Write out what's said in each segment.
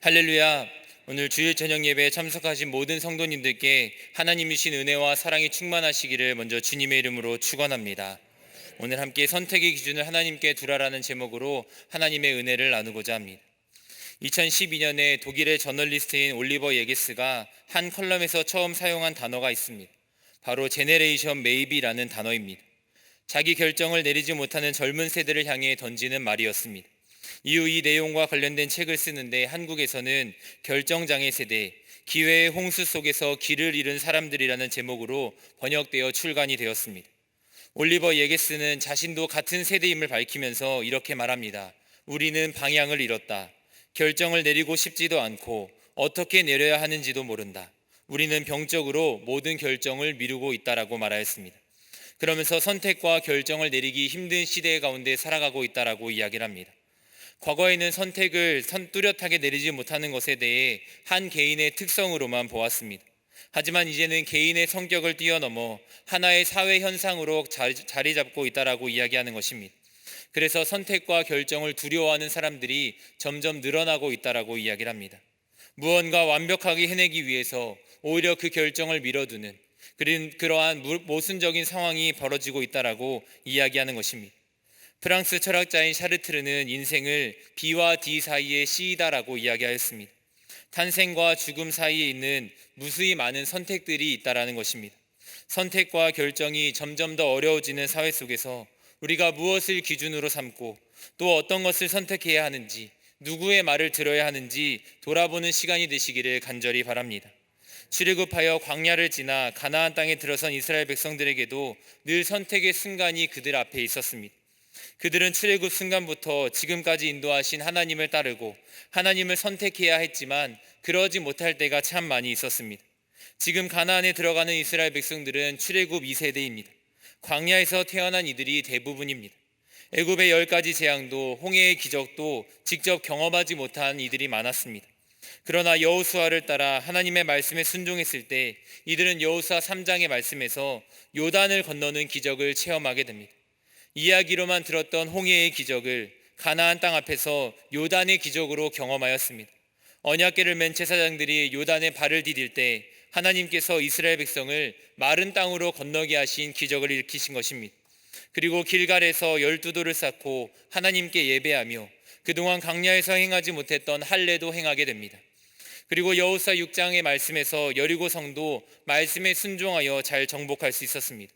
할렐루야. 오늘 주일 저녁 예배에 참석하신 모든 성도님들께 하나님이 주신 은혜와 사랑이 충만하시기를 먼저 주님의 이름으로 축원합니다. 오늘 함께 선택의 기준을 하나님께 두라라는 제목으로 하나님의 은혜를 나누고자 합니다. 2012년에 독일의 저널리스트인 올리버 예게스가 한 컬럼에서 처음 사용한 단어가 있습니다. 바로 제네레이션 메이비라는 단어입니다. 자기 결정을 내리지 못하는 젊은 세대를 향해 던지는 말이었습니다. 이후 이 내용과 관련된 책을 쓰는데 한국에서는 결정장애 세대, 기회의 홍수 속에서 길을 잃은 사람들이라는 제목으로 번역되어 출간이 되었습니다. 올리버 예게스는 자신도 같은 세대임을 밝히면서 이렇게 말합니다. 우리는 방향을 잃었다. 결정을 내리고 싶지도 않고 어떻게 내려야 하는지도 모른다. 우리는 병적으로 모든 결정을 미루고 있다라고 말하였습니다. 그러면서 선택과 결정을 내리기 힘든 시대 가운데 살아가고 있다라고 이야기를 합니다. 과거에는 선택을 뚜렷하게 내리지 못하는 것에 대해 한 개인의 특성으로만 보았습니다. 하지만 이제는 개인의 성격을 뛰어넘어 하나의 사회 현상으로 자리 잡고 있다라고 이야기하는 것입니다. 그래서 선택과 결정을 두려워하는 사람들이 점점 늘어나고 있다라고 이야기를 합니다. 무언가 완벽하게 해내기 위해서 오히려 그 결정을 미뤄두는 그러한 모순적인 상황이 벌어지고 있다라고 이야기하는 것입니다. 프랑스 철학자인 샤르트르는 인생을 B와 D 사이의 C이다라고 이야기하였습니다. 탄생과 죽음 사이에 있는 무수히 많은 선택들이 있다라는 것입니다. 선택과 결정이 점점 더 어려워지는 사회 속에서 우리가 무엇을 기준으로 삼고 또 어떤 것을 선택해야 하는지, 누구의 말을 들어야 하는지 돌아보는 시간이 되시기를 간절히 바랍니다. 출애굽하여 광야를 지나 가나안 땅에 들어선 이스라엘 백성들에게도 늘 선택의 순간이 그들 앞에 있었습니다. 그들은 출애굽 순간부터 지금까지 인도하신 하나님을 따르고 하나님을 선택해야 했지만 그러지 못할 때가 참 많이 있었습니다. 지금 가나안에 들어가는 이스라엘 백성들은 출애굽 2세대입니다. 광야에서 태어난 이들이 대부분입니다. 애굽의 10가지 재앙도 홍해의 기적도 직접 경험하지 못한 이들이 많았습니다. 그러나 여호수아를 따라 하나님의 말씀에 순종했을 때 이들은 여호수아 3장의 말씀에서 요단을 건너는 기적을 체험하게 됩니다. 이야기로만 들었던 홍해의 기적을 가나안 땅 앞에서 요단의 기적으로 경험하였습니다. 언약궤를 맨 제사장들이 요단에 발을 디딜 때 하나님께서 이스라엘 백성을 마른 땅으로 건너게 하신 기적을 일으키신 것입니다. 그리고 길갈에서 12돌을 쌓고 하나님께 예배하며 그동안 광야에서 행하지 못했던 할례도 행하게 됩니다. 그리고 여호수아 6장의 말씀에서 여리고 성도 말씀에 순종하여 잘 정복할 수 있었습니다.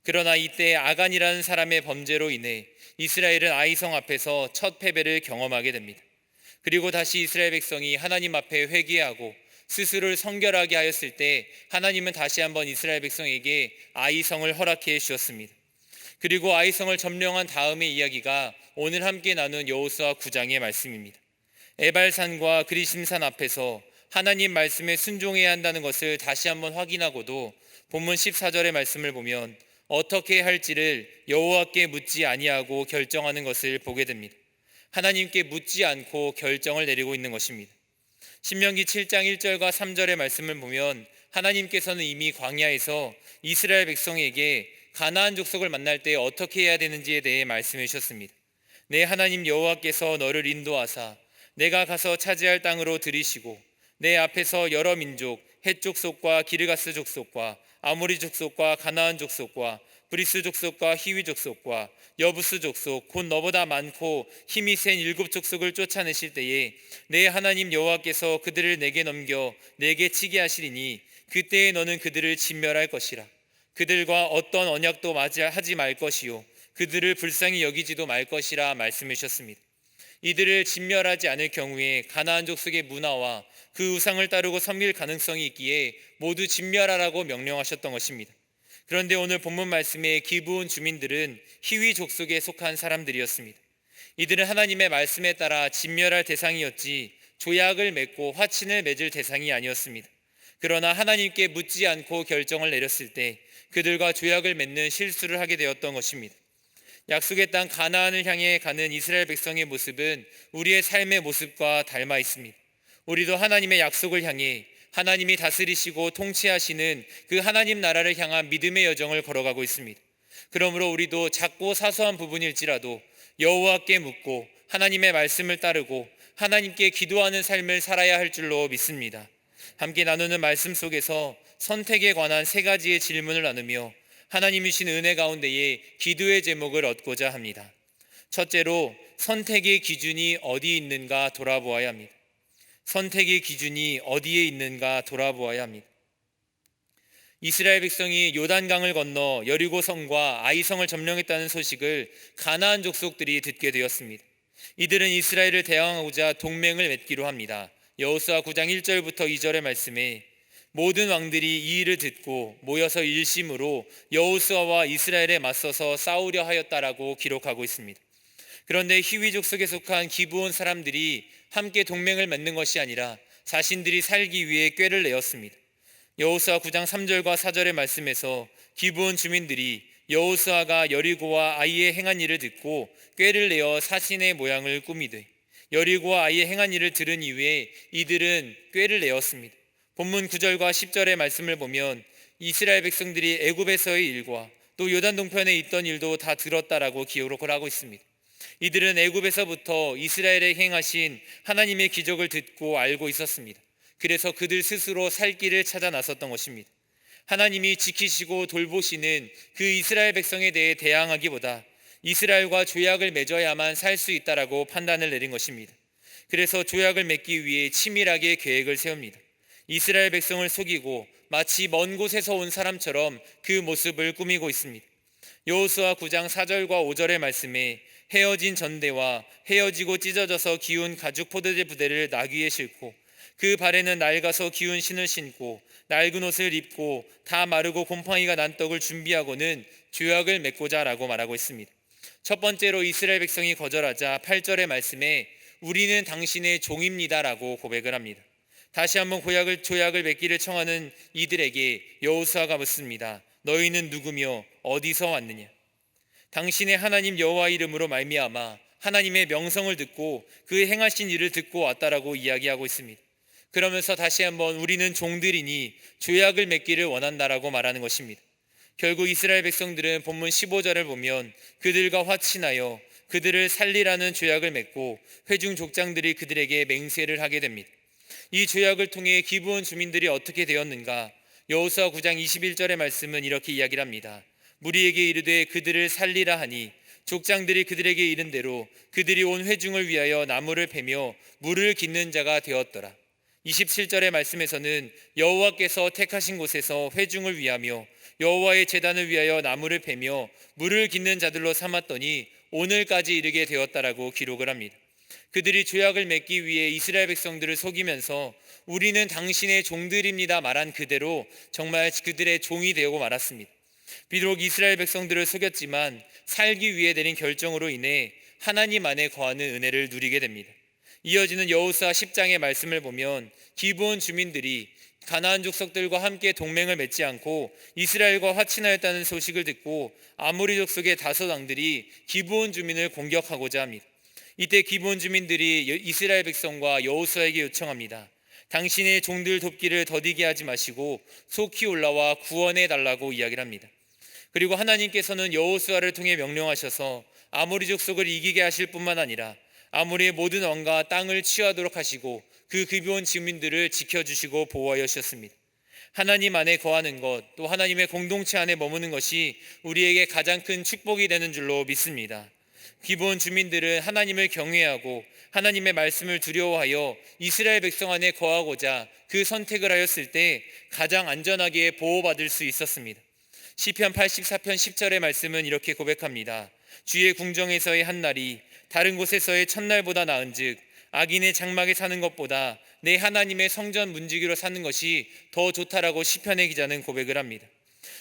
그러나 이때 아간이라는 사람의 범죄로 인해 이스라엘은 아이성 앞에서 첫 패배를 경험하게 됩니다. 그리고 다시 이스라엘 백성이 하나님 앞에 회개하고 스스로를 성결하게 하였을 때 하나님은 다시 한번 이스라엘 백성에게 아이성을 허락해 주셨습니다. 그리고 아이성을 점령한 다음의 이야기가 오늘 함께 나눈 여호수아 9장의 말씀입니다. 에발산과 그리심산 앞에서 하나님 말씀에 순종해야 한다는 것을 다시 한번 확인하고도 본문 14절의 말씀을 보면 어떻게 할지를 여호와께 묻지 아니하고 결정하는 것을 보게 됩니다. 하나님께 묻지 않고 결정을 내리고 있는 것입니다. 신명기 7장 1절과 3절의 말씀을 보면 하나님께서는 이미 광야에서 이스라엘 백성에게 가나안 족속을 만날 때 어떻게 해야 되는지에 대해 말씀해 주셨습니다. 내 하나님 여호와께서 너를 인도하사 내가 가서 차지할 땅으로 들이시고 내 앞에서 여러 민족 헷 족속과 기르가스 족속과 아모리 족속과 가나안 족속과 브리스 족속과 히위 족속과 여부스 족속 곧 너보다 많고 힘이 센 7족속을 쫓아내실 때에 내 하나님 여호와께서 그들을 내게 넘겨 내게 치게 하시리니 그때에 너는 그들을 진멸할 것이라. 그들과 어떤 언약도 하지 말 것이요 그들을 불쌍히 여기지도 말 것이라 말씀해 주셨습니다. 이들을 진멸하지 않을 경우에 가나안 족속의 문화와 그 우상을 따르고 섬길 가능성이 있기에 모두 진멸하라고 명령하셨던 것입니다. 그런데 오늘 본문 말씀의 기브온 주민들은 히위 족속에 속한 사람들이었습니다. 이들은 하나님의 말씀에 따라 진멸할 대상이었지 조약을 맺고 화친을 맺을 대상이 아니었습니다. 그러나 하나님께 묻지 않고 결정을 내렸을 때 그들과 조약을 맺는 실수를 하게 되었던 것입니다. 약속의 땅 가나안을 향해 가는 이스라엘 백성의 모습은 우리의 삶의 모습과 닮아 있습니다. 우리도 하나님의 약속을 향해 하나님이 다스리시고 통치하시는 그 하나님 나라를 향한 믿음의 여정을 걸어가고 있습니다. 그러므로 우리도 작고 사소한 부분일지라도 여호와께 묻고 하나님의 말씀을 따르고 하나님께 기도하는 삶을 살아야 할 줄로 믿습니다. 함께 나누는 말씀 속에서 선택에 관한 세 가지의 질문을 나누며 하나님이 주신 은혜 가운데에 기도의 제목을 얻고자 합니다. 첫째로, 선택의 기준이 어디 있는가 돌아보아야 합니다. 선택의 기준이 어디에 있는가 돌아보아야 합니다. 이스라엘 백성이 요단강을 건너 여리고성과 아이성을 점령했다는 소식을 가나안 족속들이 듣게 되었습니다. 이들은 이스라엘을 대항하고자 동맹을 맺기로 합니다. 여호수아 9장 1절부터 2절의 말씀에 모든 왕들이 이 일을 듣고 모여서 일심으로 여호수아와 이스라엘에 맞서서 싸우려 하였다라고 기록하고 있습니다. 그런데 히위 족속에 속한 기브온 사람들이 함께 동맹을 맺는 것이 아니라 자신들이 살기 위해 꾀를 내었습니다. 여호수아 9장 3절과 4절의 말씀에서 기브온 주민들이 여호수아가 여리고와 아이의 행한 일을 듣고 꾀를 내어 사신의 모양을 꾸미되 여리고와 아이의 행한 일을 들은 이후에 이들은 꾀를 내었습니다. 본문 9절과 10절의 말씀을 보면 이스라엘 백성들이 애굽에서의 일과 또 요단 동편에 있던 일도 다 들었다라고 기록을 하고 있습니다. 이들은 애굽에서부터 이스라엘에 행하신 하나님의 기적을 듣고 알고 있었습니다. 그래서 그들 스스로 살 길을 찾아 나섰던 것입니다. 하나님이 지키시고 돌보시는 그 이스라엘 백성에 대해 대항하기보다 이스라엘과 조약을 맺어야만 살 수 있다라고 판단을 내린 것입니다. 그래서 조약을 맺기 위해 치밀하게 계획을 세웁니다. 이스라엘 백성을 속이고 마치 먼 곳에서 온 사람처럼 그 모습을 꾸미고 있습니다. 여호수아 9장 4절과 5절의 말씀에 헤어진 전대와 헤어지고 찢어져서 기운 가죽 포도제 부대를 나귀에 싣고 그 발에는 낡아서 기운 신을 신고 낡은 옷을 입고 다 마르고 곰팡이가 난 떡을 준비하고는 조약을 맺고자 라고 말하고 있습니다. 첫 번째로 이스라엘 백성이 거절하자 8절의 말씀에 우리는 당신의 종입니다 라고 고백을 합니다. 다시 한번 조약을 맺기를 청하는 이들에게 여호수아가 묻습니다. 너희는 누구며 어디서 왔느냐? 당신의 하나님 여호와 이름으로 말미암아 하나님의 명성을 듣고 그 행하신 일을 듣고 왔다라고 이야기하고 있습니다. 그러면서 다시 한번 우리는 종들이니 조약을 맺기를 원한다라고 말하는 것입니다. 결국 이스라엘 백성들은 본문 15절을 보면 그들과 화친하여 그들을 살리라는 조약을 맺고 회중 족장들이 그들에게 맹세를 하게 됩니다. 이 조약을 통해 기브온 주민들이 어떻게 되었는가? 여호수아 9장 21절의 말씀은 이렇게 이야기를 합니다. 무리에게 이르되 그들을 살리라 하니 족장들이 그들에게 이른 대로 그들이 온 회중을 위하여 나무를 베며 물을 깃는 자가 되었더라. 27절의 말씀에서는 여호와께서 택하신 곳에서 회중을 위하며 여호와의 제단을 위하여 나무를 베며 물을 깃는 자들로 삼았더니 오늘까지 이르게 되었다라고 기록을 합니다. 그들이 조약을 맺기 위해 이스라엘 백성들을 속이면서 우리는 당신의 종들입니다 말한 그대로 정말 그들의 종이 되고 말았습니다. 비록 이스라엘 백성들을 속였지만 살기 위해 내린 결정으로 인해 하나님 안에 거하는 은혜를 누리게 됩니다. 이어지는 여호수아 10장의 말씀을 보면 기브온 주민들이 가나안 족속들과 함께 동맹을 맺지 않고 이스라엘과 화친하였다는 소식을 듣고 아모리 족속의 다섯 왕들이 기브온 주민을 공격하고자 합니다. 이때 기브온 주민들이 이스라엘 백성과 여호수아에게 요청합니다. 당신의 종들 돕기를 더디게 하지 마시고 속히 올라와 구원해 달라고 이야기를 합니다. 그리고 하나님께서는 여호수아를 통해 명령하셔서 아모리 족속을 이기게 하실 뿐만 아니라 아모리의 모든 왕과 땅을 취하도록 하시고 그 기브온 주민들을 지켜주시고 보호하여 주셨습니다. 하나님 안에 거하는 것, 또 하나님의 공동체 안에 머무는 것이 우리에게 가장 큰 축복이 되는 줄로 믿습니다. 기브온 주민들은 하나님을 경외하고 하나님의 말씀을 두려워하여 이스라엘 백성 안에 거하고자 그 선택을 하였을 때 가장 안전하게 보호받을 수 있었습니다. 시편 84편 10절의 말씀은 이렇게 고백합니다. 주의 궁정에서의 한 날이 다른 곳에서의 첫날보다 나은즉 악인의 장막에 사는 것보다 내 하나님의 성전 문지기로 사는 것이 더 좋다라고 시편의 기자는 고백을 합니다.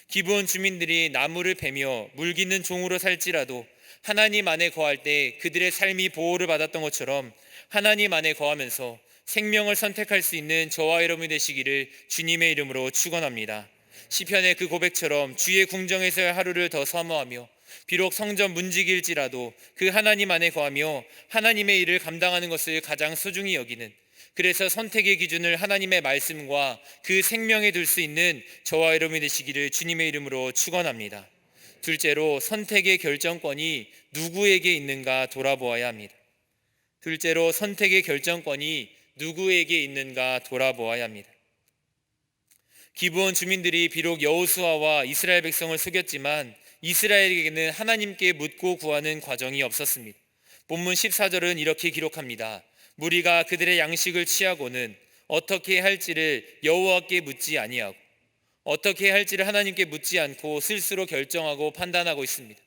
기브온 주민들이 나무를 베며 물 깃는 종으로 살지라도 하나님 안에 거할 때 그들의 삶이 보호를 받았던 것처럼 하나님 안에 거하면서 생명을 선택할 수 있는 저와 여러분이 되시기를 주님의 이름으로 축원합니다. 시편의 그 고백처럼 주의 궁정에서의 하루를 더 사모하며 비록 성전 문지기일지라도 그 하나님 안에 거하며 하나님의 일을 감당하는 것을 가장 소중히 여기는, 그래서 선택의 기준을 하나님의 말씀과 그 생명에 둘 수 있는 저와 여러분이 되시기를 주님의 이름으로 축원합니다. 둘째로 선택의 결정권이 누구에게 있는가 돌아보아야 합니다. 둘째로 선택의 결정권이 누구에게 있는가 돌아보아야 합니다. 기브온 주민들이 비록 여호수아와 이스라엘 백성을 속였지만 이스라엘에게는 하나님께 묻고 구하는 과정이 없었습니다. 본문 14절은 이렇게 기록합니다. 무리가 그들의 양식을 취하고는 어떻게 할지를 여호와께 묻지 아니하고, 어떻게 할지를 하나님께 묻지 않고 스스로 결정하고 판단하고 있습니다.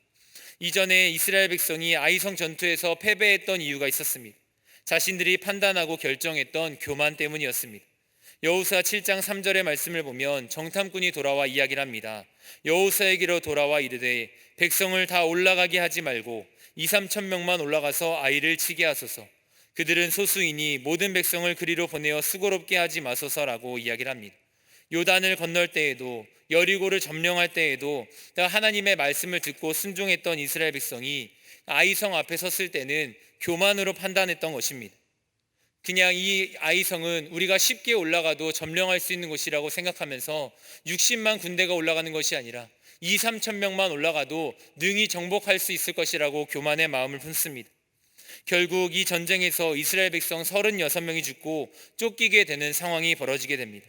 이전에 이스라엘 백성이 아이성 전투에서 패배했던 이유가 있었습니다. 자신들이 판단하고 결정했던 교만 때문이었습니다. 여호수아 7장 3절의 말씀을 보면 정탐꾼이 돌아와 이야기를 합니다. 여호수아에게로 돌아와 이르되 백성을 다 올라가게 하지 말고 2-3천 명만 올라가서 아이를 치게 하소서. 그들은 소수이니 모든 백성을 그리로 보내어 수고롭게 하지 마소서라고 이야기를 합니다. 요단을 건널 때에도, 여리고를 점령할 때에도 하나님의 말씀을 듣고 순종했던 이스라엘 백성이 아이성 앞에 섰을 때는 교만으로 판단했던 것입니다. 그냥 이 아이성은 우리가 쉽게 올라가도 점령할 수 있는 곳이라고 생각하면서 60만 군대가 올라가는 것이 아니라 2-3천 명만 올라가도 능히 정복할 수 있을 것이라고 교만의 마음을 품습니다. 결국 이 전쟁에서 이스라엘 백성 36명이 죽고 쫓기게 되는 상황이 벌어지게 됩니다.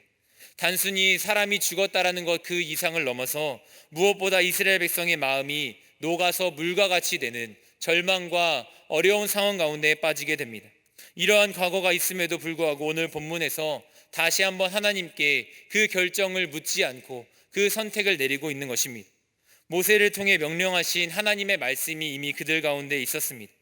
단순히 사람이 죽었다라는 것 그 이상을 넘어서 무엇보다 이스라엘 백성의 마음이 녹아서 물과 같이 되는 절망과 어려운 상황 가운데 빠지게 됩니다. 이러한 과거가 있음에도 불구하고 오늘 본문에서 다시 한번 하나님께 그 결정을 묻지 않고 그 선택을 내리고 있는 것입니다. 모세를 통해 명령하신 하나님의 말씀이 이미 그들 가운데 있었습니다.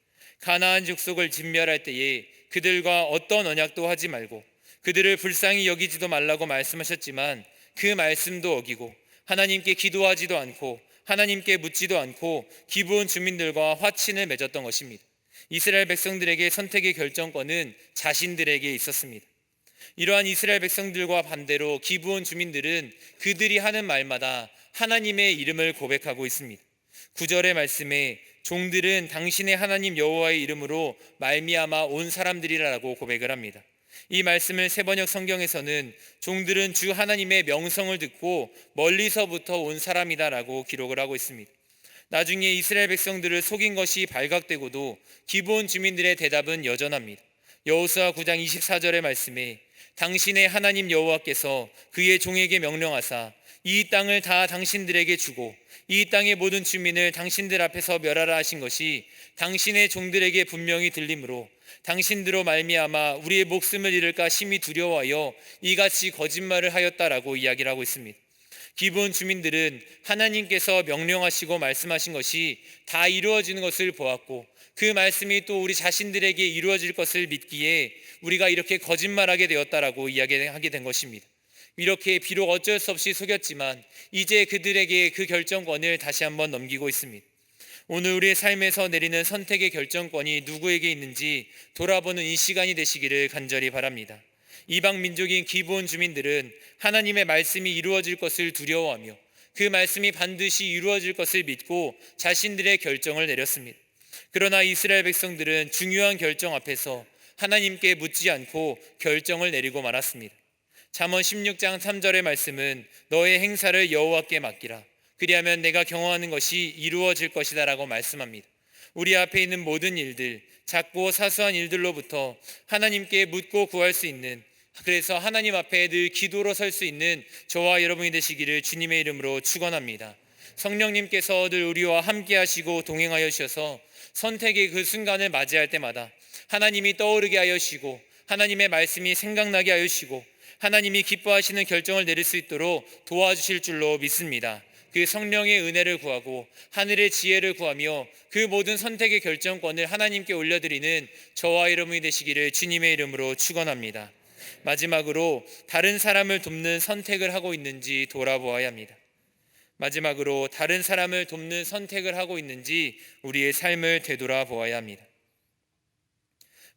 가나안 족속을 진멸할 때에 그들과 어떤 언약도 하지 말고 그들을 불쌍히 여기지도 말라고 말씀하셨지만 그 말씀도 어기고 하나님께 기도하지도 않고 하나님께 묻지도 않고 기브온 주민들과 화친을 맺었던 것입니다. 이스라엘 백성들에게 선택의 결정권은 자신들에게 있었습니다. 이러한 이스라엘 백성들과 반대로 기브온 주민들은 그들이 하는 말마다 하나님의 이름을 고백하고 있습니다. 9절의 말씀에 종들은 당신의 하나님 여호와의 이름으로 말미암아 온 사람들이라고 고백을 합니다. 이 말씀을 세번역 성경에서는 종들은 주 하나님의 명성을 듣고 멀리서부터 온 사람이다라고 기록을 하고 있습니다. 나중에 이스라엘 백성들을 속인 것이 발각되고도 기브온 주민들의 대답은 여전합니다. 여호수아 9장 24절의 말씀에 당신의 하나님 여호와께서 그의 종에게 명령하사 이 땅을 다 당신들에게 주고 이 땅의 모든 주민을 당신들 앞에서 멸하라 하신 것이 당신의 종들에게 분명히 들림으로 당신들로 말미암아 우리의 목숨을 잃을까 심히 두려워하여 이같이 거짓말을 하였다라고 이야기를 하고 있습니다. 기브온 주민들은 하나님께서 명령하시고 말씀하신 것이 다 이루어지는 것을 보았고 그 말씀이 또 우리 자신들에게 이루어질 것을 믿기에 우리가 이렇게 거짓말하게 되었다라고 이야기하게 된 것입니다. 이렇게 비록 어쩔 수 없이 속였지만 이제 그들에게 그 결정권을 다시 한번 넘기고 있습니다. 오늘 우리의 삶에서 내리는 선택의 결정권이 누구에게 있는지 돌아보는 이 시간이 되시기를 간절히 바랍니다. 이방 민족인 기브온 주민들은 하나님의 말씀이 이루어질 것을 두려워하며 그 말씀이 반드시 이루어질 것을 믿고 자신들의 결정을 내렸습니다. 그러나 이스라엘 백성들은 중요한 결정 앞에서 하나님께 묻지 않고 결정을 내리고 말았습니다. 잠언 16장 3절의 말씀은 너의 행사를 여호와께 맡기라. 그리하면 내가 경험하는 것이 이루어질 것이다 라고 말씀합니다. 우리 앞에 있는 모든 일들, 작고 사소한 일들로부터 하나님께 묻고 구할 수 있는, 그래서 하나님 앞에 늘 기도로 설 수 있는 저와 여러분이 되시기를 주님의 이름으로 축원합니다. 성령님께서 늘 우리와 함께 하시고 동행하여 주셔서 선택의 그 순간을 맞이할 때마다 하나님이 떠오르게 하여 주시고 하나님의 말씀이 생각나게 하여 주시고 하나님이 기뻐하시는 결정을 내릴 수 있도록 도와주실 줄로 믿습니다. 그 성령의 은혜를 구하고 하늘의 지혜를 구하며 그 모든 선택의 결정권을 하나님께 올려드리는 저와 여러분이 되시기를 주님의 이름으로 축원합니다. 마지막으로 다른 사람을 돕는 선택을 하고 있는지 돌아보아야 합니다. 마지막으로 다른 사람을 돕는 선택을 하고 있는지 우리의 삶을 되돌아보아야 합니다.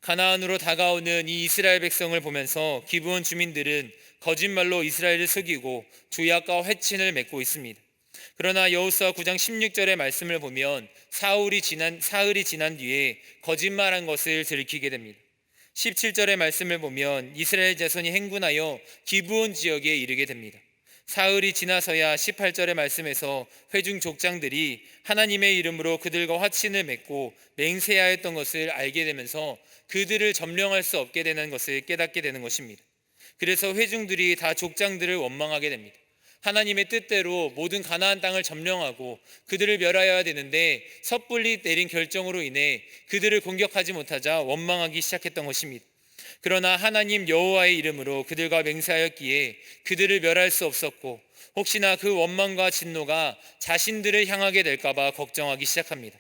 가나안으로 다가오는 이 이스라엘 백성을 보면서 기브온 주민들은 거짓말로 이스라엘을 속이고 조약과 회친을 맺고 있습니다. 그러나 여호수아 9장 16절의 말씀을 보면 사흘이 지난 뒤에 거짓말한 것을 들키게 됩니다. 17절의 말씀을 보면 이스라엘 자손이 행군하여 기브온 지역에 이르게 됩니다. 사흘이 지나서야 18절의 말씀에서 회중 족장들이 하나님의 이름으로 그들과 화친을 맺고 맹세하였던 것을 알게 되면서 그들을 점령할 수 없게 되는 것을 깨닫게 되는 것입니다. 그래서 회중들이 다 족장들을 원망하게 됩니다. 하나님의 뜻대로 모든 가나안 땅을 점령하고 그들을 멸하여야 되는데 섣불리 내린 결정으로 인해 그들을 공격하지 못하자 원망하기 시작했던 것입니다. 그러나 하나님 여호와의 이름으로 그들과 맹세하였기에 그들을 멸할 수 없었고, 혹시나 그 원망과 진노가 자신들을 향하게 될까 봐 걱정하기 시작합니다.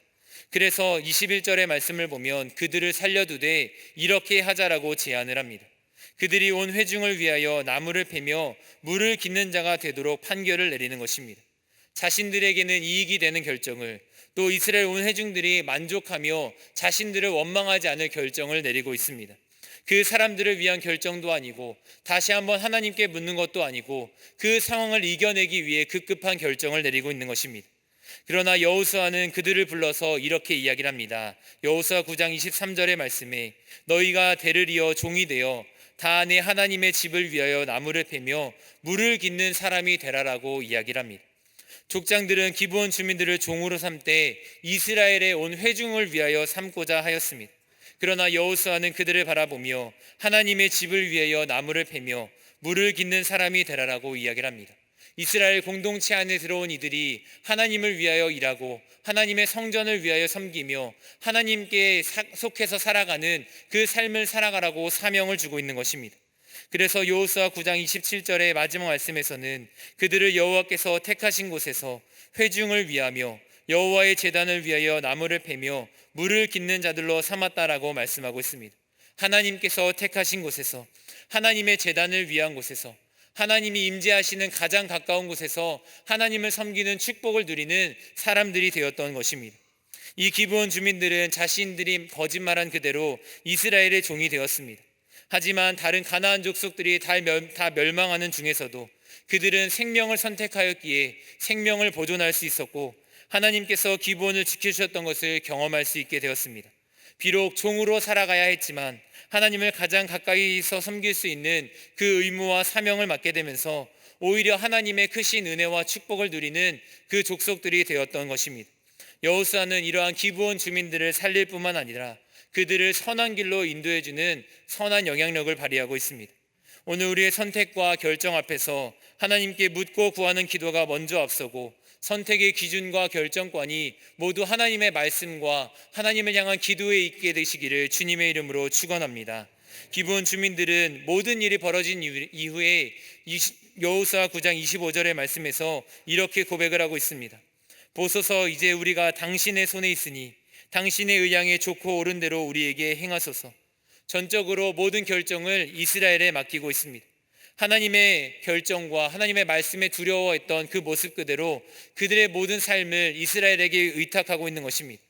그래서 21절의 말씀을 보면 그들을 살려두되 이렇게 하자라고 제안을 합니다. 그들이 온 회중을 위하여 나무를 패며 물을 깃는 자가 되도록 판결을 내리는 것입니다. 자신들에게는 이익이 되는 결정을, 또 이스라엘 온 회중들이 만족하며 자신들을 원망하지 않을 결정을 내리고 있습니다. 그 사람들을 위한 결정도 아니고 다시 한번 하나님께 묻는 것도 아니고 그 상황을 이겨내기 위해 급급한 결정을 내리고 있는 것입니다. 그러나 여호수아는 그들을 불러서 이렇게 이야기를 합니다. 여호수아 9장 23절의 말씀에 너희가 대를 이어 종이 되어 다 내 하나님의 집을 위하여 나무를 패며 물을 깃는 사람이 되라라고 이야기를 합니다. 족장들은 기브온 주민들을 종으로 삼되 이스라엘의 온 회중을 위하여 삼고자 하였습니다. 그러나 여호수아는 그들을 바라보며 하나님의 집을 위하여 나무를 패며 물을 깃는 사람이 되라라고 이야기를 합니다. 이스라엘 공동체 안에 들어온 이들이 하나님을 위하여 일하고 하나님의 성전을 위하여 섬기며 하나님께 속해서 살아가는 그 삶을 살아가라고 사명을 주고 있는 것입니다. 그래서 여호수아 9장 27절의 마지막 말씀에서는 그들을 여호와께서 택하신 곳에서 회중을 위하며 여호와의 제단을 위하여 나무를 패며 물을 깃는 자들로 삼았다라고 말씀하고 있습니다. 하나님께서 택하신 곳에서, 하나님의 제단을 위한 곳에서, 하나님이 임재하시는 가장 가까운 곳에서 하나님을 섬기는 축복을 누리는 사람들이 되었던 것입니다. 이 기브온 주민들은 자신들이 거짓말한 그대로 이스라엘의 종이 되었습니다. 하지만 다른 가나안 족속들이 다 멸망하는 중에서도 그들은 생명을 선택하였기에 생명을 보존할 수 있었고 하나님께서 기브온을 지키셨던 것을 경험할 수 있게 되었습니다. 비록 종으로 살아가야 했지만 하나님을 가장 가까이서 섬길 수 있는 그 의무와 사명을 맡게 되면서 오히려 하나님의 크신 은혜와 축복을 누리는 그 족속들이 되었던 것입니다. 여호수아는 이러한 기브온 주민들을 살릴 뿐만 아니라 그들을 선한 길로 인도해주는 선한 영향력을 발휘하고 있습니다. 오늘 우리의 선택과 결정 앞에서 하나님께 묻고 구하는 기도가 먼저 앞서고 선택의 기준과 결정권이 모두 하나님의 말씀과 하나님을 향한 기도에 있게 되시기를 주님의 이름으로 축원합니다. 기브온 주민들은 모든 일이 벌어진 이후에 여호수아 9장 25절의 말씀에서 이렇게 고백을 하고 있습니다. 보소서 이제 우리가 당신의 손에 있으니 당신의 의향에 좋고 옳은 대로 우리에게 행하소서. 전적으로 모든 결정을 이스라엘에 맡기고 있습니다. 하나님의 결정과 하나님의 말씀에 두려워했던 그 모습 그대로 그들의 모든 삶을 이스라엘에게 의탁하고 있는 것입니다.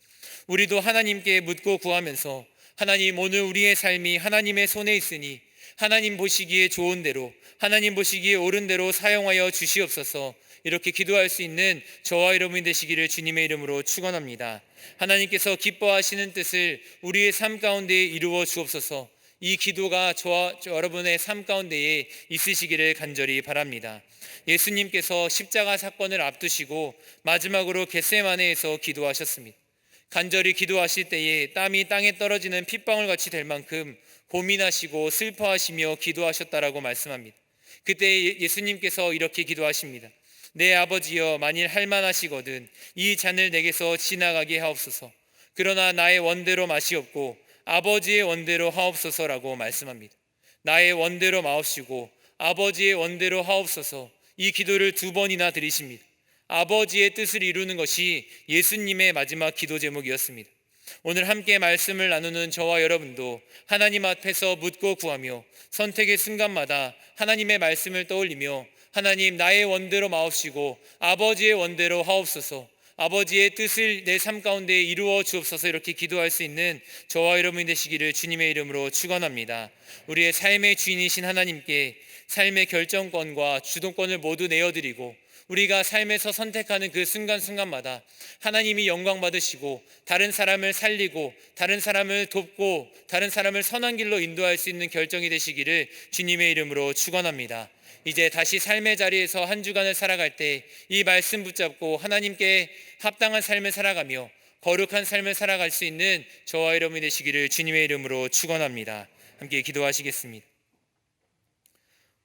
우리도 하나님께 묻고 구하면서 하나님, 오늘 우리의 삶이 하나님의 손에 있으니 하나님 보시기에 좋은 대로, 하나님 보시기에 옳은 대로 사용하여 주시옵소서. 이렇게 기도할 수 있는 저와 여러분이 되시기를 주님의 이름으로 축원합니다. 하나님께서 기뻐하시는 뜻을 우리의 삶 가운데 이루어 주옵소서. 이 기도가 저와 여러분의 삶 가운데에 있으시기를 간절히 바랍니다. 예수님께서 십자가 사건을 앞두시고 마지막으로 겟세마네에서 기도하셨습니다. 간절히 기도하실 때에 땀이 땅에 떨어지는 핏방울 같이 될 만큼 고민하시고 슬퍼하시며 기도하셨다라고 말씀합니다. 그때 예수님께서 이렇게 기도하십니다. 내 아버지여, 만일 할만하시거든 이 잔을 내게서 지나가게 하옵소서. 그러나 나의 원대로 마시옵고 아버지의 원대로 하옵소서라고 말씀합니다. 나의 원대로 마옵시고 아버지의 원대로 하옵소서. 이 기도를 2번이나 드리십니다. 아버지의 뜻을 이루는 것이 예수님의 마지막 기도 제목이었습니다. 오늘 함께 말씀을 나누는 저와 여러분도 하나님 앞에서 묻고 구하며 선택의 순간마다 하나님의 말씀을 떠올리며 하나님, 나의 원대로 마옵시고 아버지의 원대로 하옵소서. 아버지의 뜻을 내 삶 가운데 이루어 주옵소서. 이렇게 기도할 수 있는 저와 여러분이 되시기를 주님의 이름으로 축원합니다. 우리의 삶의 주인이신 하나님께 삶의 결정권과 주동권을 모두 내어드리고 우리가 삶에서 선택하는 그 순간순간마다 하나님이 영광 받으시고 다른 사람을 살리고 다른 사람을 돕고 다른 사람을 선한 길로 인도할 수 있는 결정이 되시기를 주님의 이름으로 축원합니다. 이제 다시 삶의 자리에서 한 주간을 살아갈 때 이 말씀 붙잡고 하나님께 합당한 삶을 살아가며 거룩한 삶을 살아갈 수 있는 저와 여러분이 되시기를 주님의 이름으로 축원합니다. 함께 기도하시겠습니다.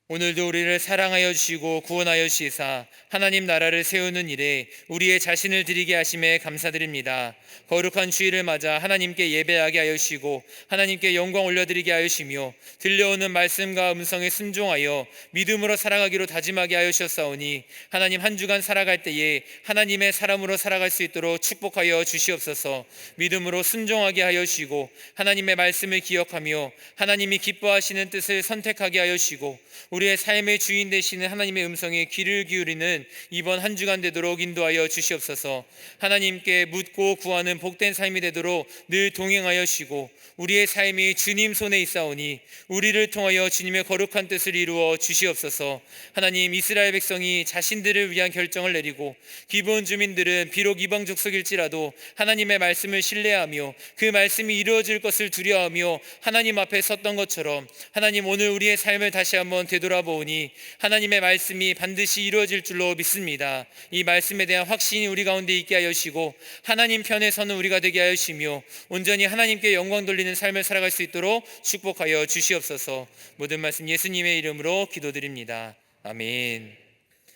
오늘도 우리를 사랑하여 주시고 구원하여 주시사 하나님 나라를 세우는 일에 우리의 자신을 드리게 하심에 감사드립니다. 거룩한 주일을 맞아 하나님께 예배하게 하여 주시고 하나님께 영광 올려드리게 하여 주시며 들려오는 말씀과 음성에 순종하여 믿음으로 살아가기로 다짐하게 하여 주셨사오니 하나님 한 주간 살아갈 때에 하나님의 사람으로 살아갈 수 있도록 축복하여 주시옵소서. 믿음으로 순종하게 하여 주시고 하나님의 말씀을 기억하며 하나님이 기뻐하시는 뜻을 선택하게 하여 주시고 우리의 삶의 주인 되시는 하나님의 음성에 귀를 기울이는 이번 한 주간 되도록 인도하여 주시옵소서. 하나님께 묻고 구하는 복된 삶이 되도록 늘 동행하여 주시고 우리의 삶이 주님 손에 있사오니 우리를 통하여 주님의 거룩한 뜻을 이루어 주시옵소서. 하나님, 이스라엘 백성이 자신들을 위한 결정을 내리고 기본 주민들은 비록 이방 족속일지라도 하나님의 말씀을 신뢰하며 그 말씀이 이루어질 것을 두려워하며 하나님 앞에 섰던 것처럼 하나님, 오늘 우리의 삶을 다시 한번 되돌아보니 하나님의 말씀이 반드시 이루어질 줄로 믿습니다. 이 말씀에 대한 확신이 우리 가운데 있게 하여 주시고 하나님 편에 서는 우리가 되게 하여 주시며 온전히 하나님께 영광 돌리는 삶을 살아갈 수 있도록 축복하여 주시옵소서. 모든 말씀 예수님의 이름으로 기도드립니다. 아멘.